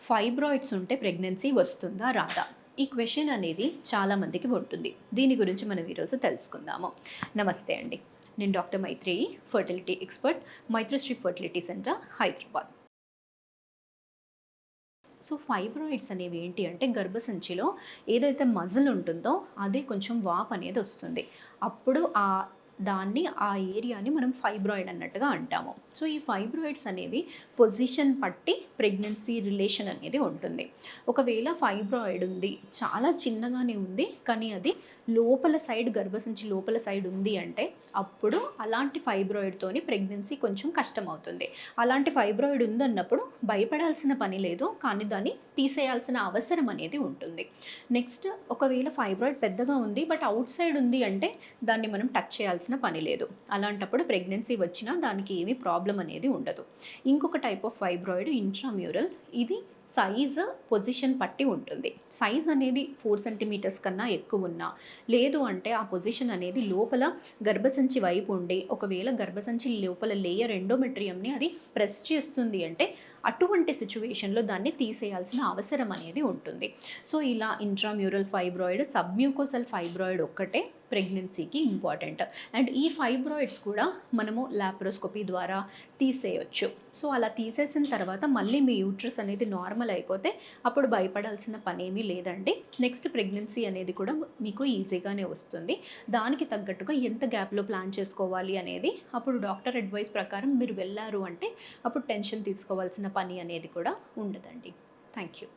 Fibroids ఉంటే pregnancy వస్తుందా రాదా? ఈ క్వెషన్ అనేది చాలామందికి ఉంటుంది. దీని గురించి మనం ఈరోజు తెలుసుకుందాము. నమస్తే అండి, నేను doctor Maitreyi, fertility expert, Maitrashri fertility centre, Hyderabad. So fibroids అనేవి ఏంటి అంటే గర్భసంచిలో ఏదైతే మజిల్ ఉంటుందో అదే కొంచెం వాపు అనేది వస్తుంది. అప్పుడు దాన్ని ఆ ఏరియాని మనం ఫైబ్రాయిడ్ అన్నట్టుగా అంటాము. సో ఈ ఫైబ్రాయిడ్స్ అనేవి పొజిషన్ పట్టి ప్రెగ్నెన్సీ రిలేషన్ అనేది ఉంటుంది. ఒకవేళ ఫైబ్రాయిడ్ ఉంది, చాలా చిన్నగానే ఉంది, కానీ అది లోపల సైడ్ గర్భసంచి లోపల సైడ్ ఉంది అంటే అప్పుడు అలాంటి ఫైబ్రాయిడ్తోని ప్రెగ్నెన్సీ కొంచెం కష్టమవుతుంది. అలాంటి ఫైబ్రాయిడ్ ఉందన్నప్పుడు భయపడాల్సిన పని లేదు, కానీ దాన్ని తీసేయాల్సిన అవసరం అనేది ఉంటుంది. నెక్స్ట్, ఒకవేళ ఫైబ్రాయిడ్ పెద్దగా ఉంది బట్ అవుట్ సైడ్ ఉంది అంటే దాన్ని మనం టచ్ చేయాల్సిన పని లేదు. అలాంటప్పుడు ప్రెగ్నెన్సీ వచ్చినా దానికి ఏమీ ప్రాబ్లం అనేది ఉండదు. ఇంకొక టైప్ ఆఫ్ ఫైబ్రాయిడ్ ఇంట్రామ్యూరల్. ఇది సైజు పొజిషన్ పట్టి ఉంటుంది. సైజ్ అనేది 4 సెంటీమీటర్స్ కన్నా ఎక్కువ ఉన్నా, లేదు అంటే ఆ పొజిషన్ అనేది లోపల గర్భసంచి వైపు ఉండి ఒకవేళ గర్భసంచి లోపల లేయర్ ఎండోమెట్రియంని అది ప్రెస్ చేస్తుంది అంటే అటువంటి సిచ్యువేషన్లో దాన్ని తీసేయాల్సిన అవసరం అనేది ఉంటుంది. సో ఇలా ఇంట్రామ్యూరల్ ఫైబ్రాయిడ్, సబ్మ్యూకోసల్ ఫైబ్రాయిడ్ ఒక్కటే ప్రెగ్నెన్సీకి ఇంపార్టెంట్. అండ్ ఈ ఫైబ్రాయిడ్స్ కూడా మనము లాప్రోస్కోపీ ద్వారా తీసేయొచ్చు. సో అలా తీసేసిన తర్వాత మళ్ళీ మీ యూట్రస్ అనేది నార్మల్ అయిపోతే అప్పుడు భయపడాల్సిన పనేమీ లేదండి. నెక్స్ట్ ప్రెగ్నెన్సీ అనేది కూడా మీకు ఈజీగానే వస్తుంది. దానికి తగ్గట్టుగా ఎంత గ్యాప్లో ప్లాన్ చేసుకోవాలి అనేది అప్పుడు డాక్టర్ అడ్వైస్ ప్రకారం మీరు వెళ్ళారు అంటే అప్పుడు టెన్షన్ తీసుకోవాల్సిన పని అనేది కూడా ఉండదండి. Thank you.